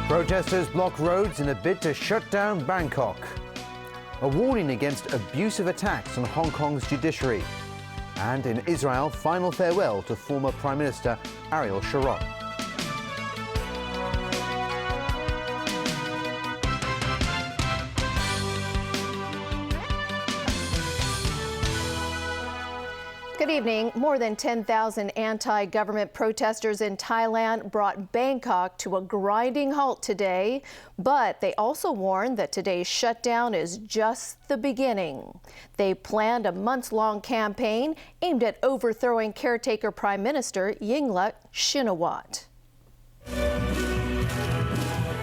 Protesters block roads in a bid to shut down Bangkok. A warning against abusive attacks on Hong Kong's judiciary. And in Israel, final farewell to former Prime Minister Ariel Sharon. Good evening. More than 10,000 anti-government protesters in Thailand brought Bangkok to a grinding halt today, but they also warned that today's shutdown is just the beginning. They planned a months-long campaign aimed at overthrowing caretaker Prime Minister Yingluck Shinawatra.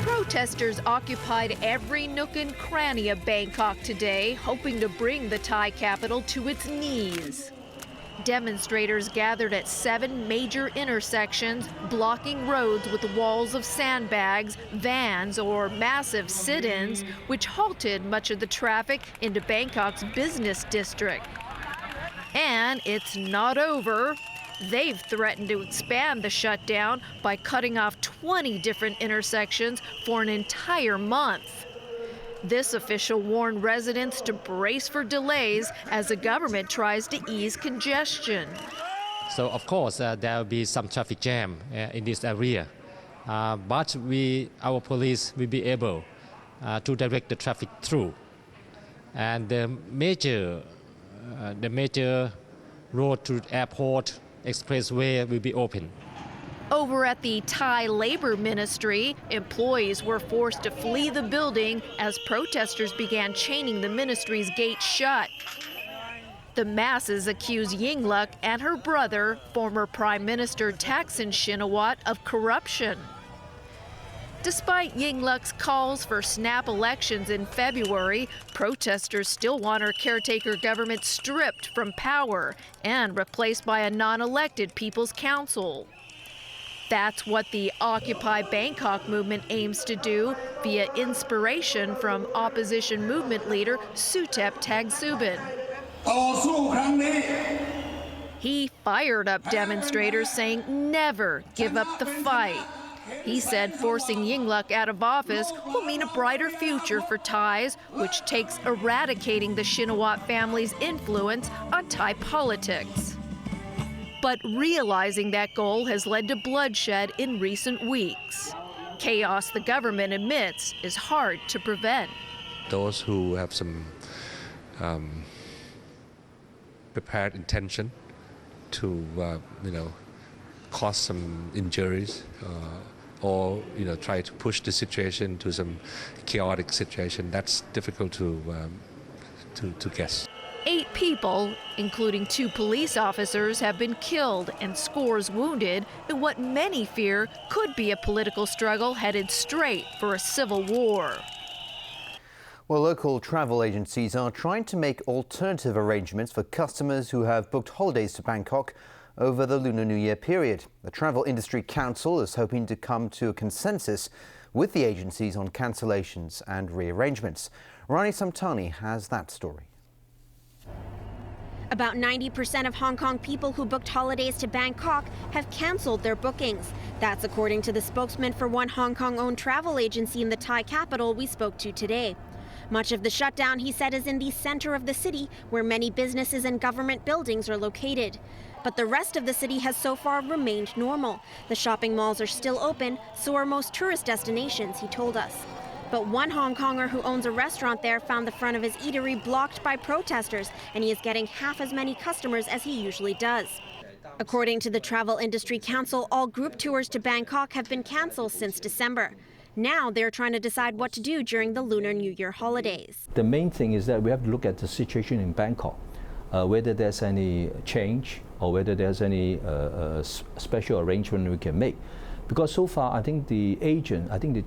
Protesters occupied every nook and cranny of Bangkok today, hoping to bring the Thai capital to its knees. Demonstrators gathered at 7 major intersections, blocking roads with walls of sandbags, vans, or massive sit-ins, which halted much of the traffic into Bangkok's business district. And it's not over. They've threatened to expand the shutdown by cutting off 20 different intersections for an entire month. This official warned residents to brace for delays as the government tries to ease congestion. So of course there will be some traffic jam in this area, but our police will be able to direct the traffic through. And the major road to airport expressway will be open. Over at the Thai Labor Ministry, employees were forced to flee the building as protesters began chaining the ministry's gates shut. The masses accuse Yingluck and her brother, former Prime Minister Thaksin Shinawatra, of corruption. Despite Yingluck's calls for snap elections in February, protesters still want her caretaker government stripped from power and replaced by a non-elected People's Council. That's what the Occupy Bangkok movement aims to do via inspiration from opposition movement leader Suthep Thaugsuban. He fired up demonstrators, saying never give up the fight. He said forcing Yingluck out of office will mean a brighter future for Thais, which takes eradicating the Shinawatra family's influence on Thai politics. But realizing that goal has led to bloodshed in recent weeks. Chaos, the government admits, is hard to prevent. Those who have some prepared intention to, cause some injuries or try to push the situation to some chaotic situation, that's difficult to guess. 8 people, including 2 police officers, have been killed and scores wounded in what many fear could be a political struggle headed straight for a civil war. Well, local travel agencies are trying to make alternative arrangements for customers who have booked holidays to Bangkok over the Lunar New Year period. The Travel Industry Council is hoping to come to a consensus with the agencies on cancellations and rearrangements. Rani Samtani has that story. About 90% of Hong Kong people who booked holidays to Bangkok have cancelled their bookings. That's according to the spokesman for one Hong Kong-owned travel agency in the Thai capital we spoke to today. Much of the shutdown, he said, is in the center of the city, where many businesses and government buildings are located. But the rest of the city has so far remained normal. The shopping malls are still open, so are most tourist destinations, he told us. But one Hong Konger who owns a restaurant there found the front of his eatery blocked by protesters, and he is getting half as many customers as he usually does. According to the Travel Industry Council, all group tours to Bangkok have been cancelled since December. Now they're trying to decide what to do during the Lunar New Year holidays. The main thing is that we have to look at the situation in Bangkok, whether there's any change or whether there's any special arrangement we can make. Because so far, I think the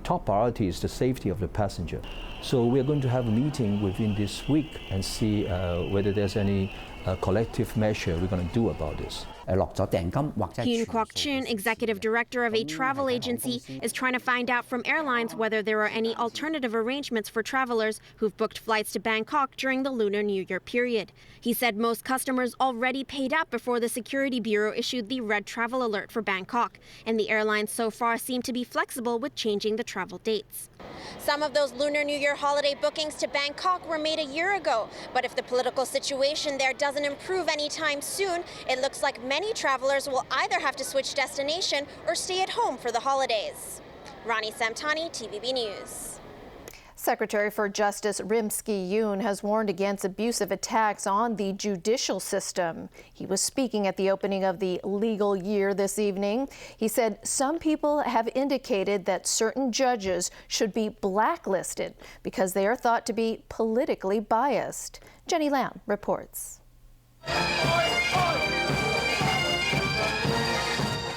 top priority is the safety of the passenger. So we're going to have a meeting within this week and see whether there's any collective measure we're going to do about this. Hyun Kwok-chun, executive director of a travel agency, is trying to find out from airlines whether there are any alternative arrangements for travelers who've booked flights to Bangkok during the Lunar New Year period. He said most customers already paid up before the Security Bureau issued the red travel alert for Bangkok, and the airlines so far seem to be flexible with changing the travel dates. Some of those Lunar New Year holiday bookings to Bangkok were made a year ago, but if the political situation there doesn't improve anytime soon, it looks like many travelers will either have to switch destination or stay at home for the holidays. Rani Samtani, TVB News. Secretary for Justice Rimsky-Yoon has warned against abusive attacks on the judicial system. He was speaking at the opening of the legal year this evening. He said some people have indicated that certain judges should be blacklisted because they are thought to be politically biased. Jenny Lam reports.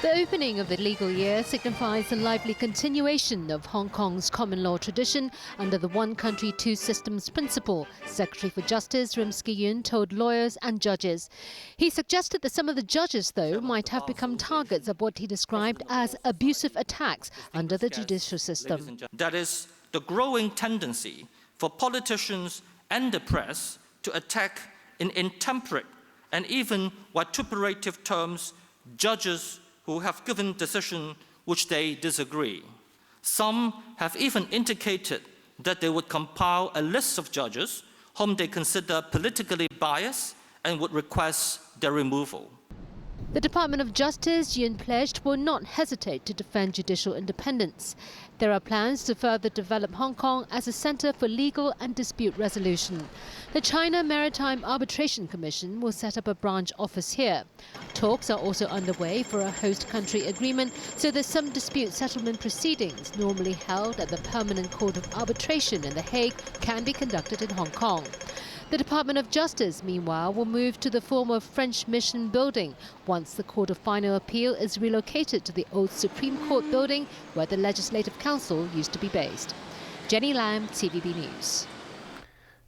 The opening of the legal year signifies a lively continuation of Hong Kong's common law tradition under the one country, two systems principle, Secretary for Justice Rimsky-Yoon told lawyers and judges. He suggested that some of the judges, though, might have become targets of what he described as abusive attacks under the judicial system. That is the growing tendency for politicians and the press to attack in intemperate and even vituperative terms judges who have given decisions which they disagree. Some have even indicated that they would compile a list of judges whom they consider politically biased and would request their removal. The Department of Justice, Yoon pledged, will not hesitate to defend judicial independence. There are plans to further develop Hong Kong as a centre for legal and dispute resolution. The China Maritime Arbitration Commission will set up a branch office here. Talks are also underway for a host country agreement so that some dispute settlement proceedings normally held at the Permanent Court of Arbitration in The Hague can be conducted in Hong Kong. The Department of Justice, meanwhile, will move to the former French Mission building once the Court of Final Appeal is relocated to the old Supreme Court building where the Legislative Council used to be based. Jenny Lam, TVB News.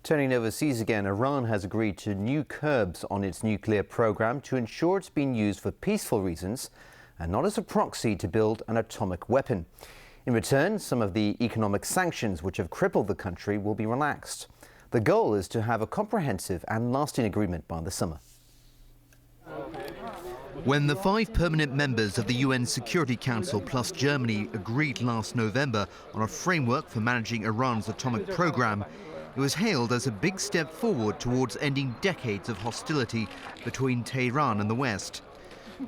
Turning overseas again, Iran has agreed to new curbs on its nuclear program to ensure it's being used for peaceful reasons and not as a proxy to build an atomic weapon. In return, some of the economic sanctions which have crippled the country will be relaxed. The goal is to have a comprehensive and lasting agreement by the summer. When the 5 permanent members of the UN Security Council plus Germany agreed last November on a framework for managing Iran's atomic program, it was hailed as a big step forward towards ending decades of hostility between Tehran and the West.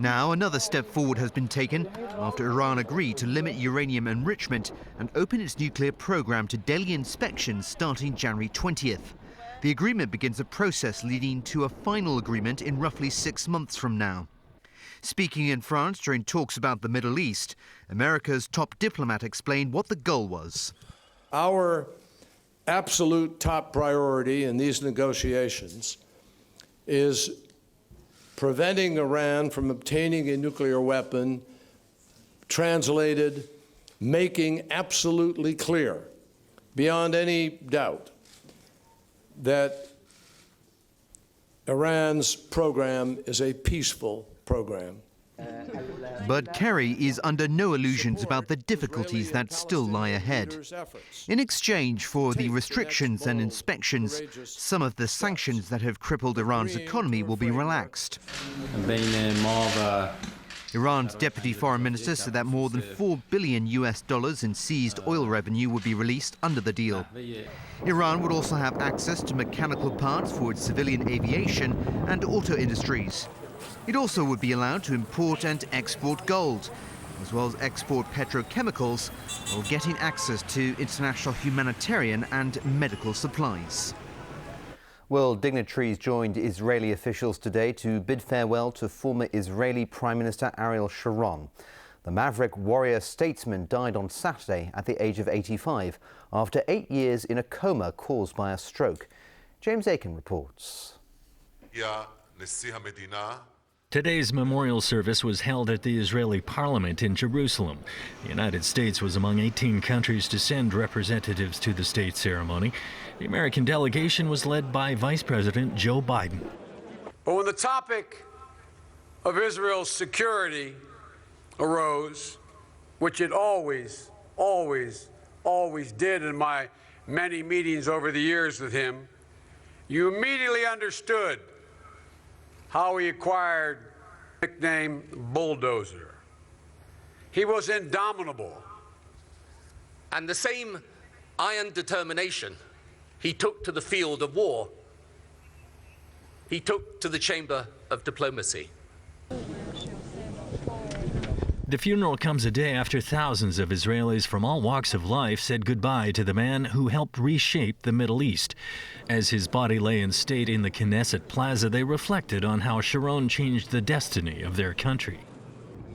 Now another step forward has been taken after Iran agreed to limit uranium enrichment and open its nuclear program to daily inspections starting January 20th. The agreement begins a process leading to a final agreement in roughly 6 months from now. Speaking in France during talks about the Middle East, America's top diplomat explained what the goal was. Our absolute top priority in these negotiations is preventing Iran from obtaining a nuclear weapon, translated, making absolutely clear, beyond any doubt, that Iran's program is a peaceful program. But Kerry is under no illusions about the difficulties that still lie ahead. In exchange for the restrictions and inspections, some of the sanctions that have crippled Iran's economy will be relaxed. Iran's deputy foreign minister said that more than $4 billion in seized oil revenue would be released under the deal. Iran would also have access to mechanical parts for its civilian aviation and auto industries. It also would be allowed to import and export gold, as well as export petrochemicals, while getting access to international humanitarian and medical supplies. World dignitaries joined Israeli officials today to bid farewell to former Israeli Prime Minister Ariel Sharon. The maverick warrior statesman died on Saturday at the age of 85 after 8 years in a coma caused by a stroke. James Aiken reports. Today's memorial service was held at the Israeli parliament in Jerusalem. The United States was among 18 countries to send representatives to the state ceremony. The American delegation was led by Vice President Joe Biden. But when the topic of Israel's security arose, which it always did in my many meetings over the years with him, you immediately understood how he acquired the nickname Bulldozer. He was indomitable. And the same iron determination he took to the field of war, he took to the chamber of diplomacy. The funeral comes a day after thousands of Israelis from all walks of life said goodbye to the man who helped reshape the Middle East. As his body lay in state in the Knesset Plaza, they reflected on how Sharon changed the destiny of their country.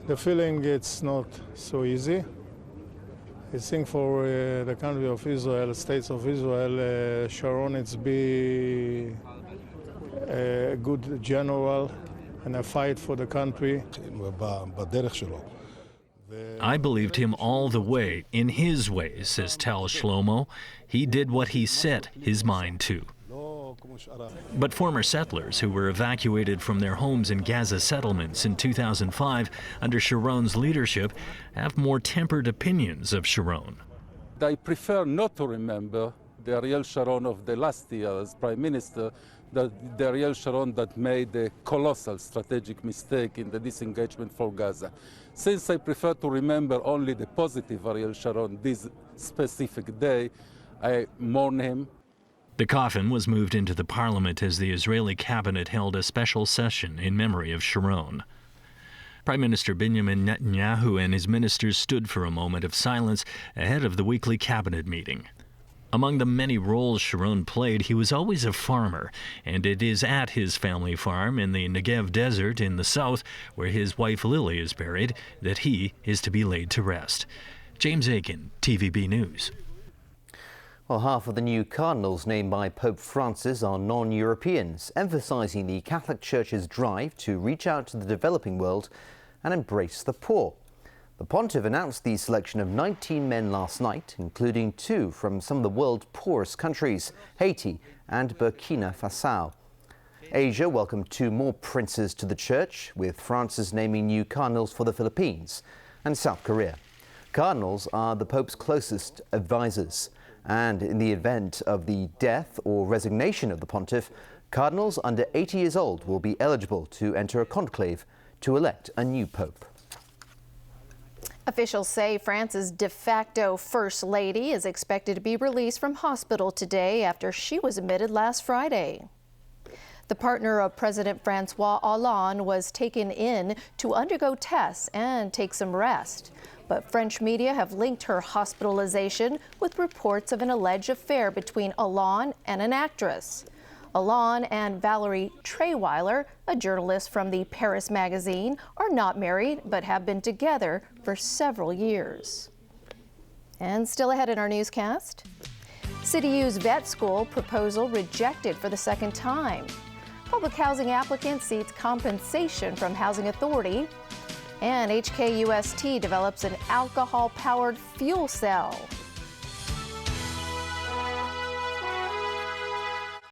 The feeling it's not so easy. I think for the country of Israel, States of Israel, Sharon it's be a good general and a fight for the country. I believed him all the way, in his way, says Tal Shlomo. He did what he set his mind to. But former settlers who were evacuated from their homes in Gaza settlements in 2005 under Sharon's leadership have more tempered opinions of Sharon. I prefer not to remember the Ariel Sharon of the last year as Prime Minister, the Ariel Sharon that made a colossal strategic mistake in the disengagement for Gaza. Since I prefer to remember only the positive Ariel Sharon this specific day, I mourn him. The coffin was moved into the parliament as the Israeli cabinet held a special session in memory of Sharon. Prime Minister Benjamin Netanyahu and his ministers stood for a moment of silence ahead of the weekly cabinet meeting. Among the many roles Sharon played, he was always a farmer, and it is at his family farm in the Negev desert in the south, where his wife Lily is buried, that he is to be laid to rest. James Aiken, TVB News. Well, half of the new cardinals named by Pope Francis are non-Europeans, emphasising the Catholic Church's drive to reach out to the developing world and embrace the poor. The pontiff announced the selection of 19 men last night, including 2 from some of the world's poorest countries, Haiti and Burkina Faso. Asia welcomed 2 more princes to the church, with Francis naming new cardinals for the Philippines and South Korea. Cardinals are the Pope's closest advisors, and in the event of the death or resignation of the pontiff, cardinals under 80 years old will be eligible to enter a conclave to elect a new pope. Officials say France's de facto First Lady is expected to be released from hospital today after she was admitted last Friday. The partner of President Francois Hollande was taken in to undergo tests and take some rest. But French media have linked her hospitalization with reports of an alleged affair between Hollande and an actress. Hollande and Valerie Trierweiler, a journalist from the Paris magazine, are not married but have been together for several years. And still ahead in our newscast, City U's vet school proposal rejected for the second time. Public housing applicant seeks compensation from Housing Authority. And HKUST develops an alcohol-powered fuel cell.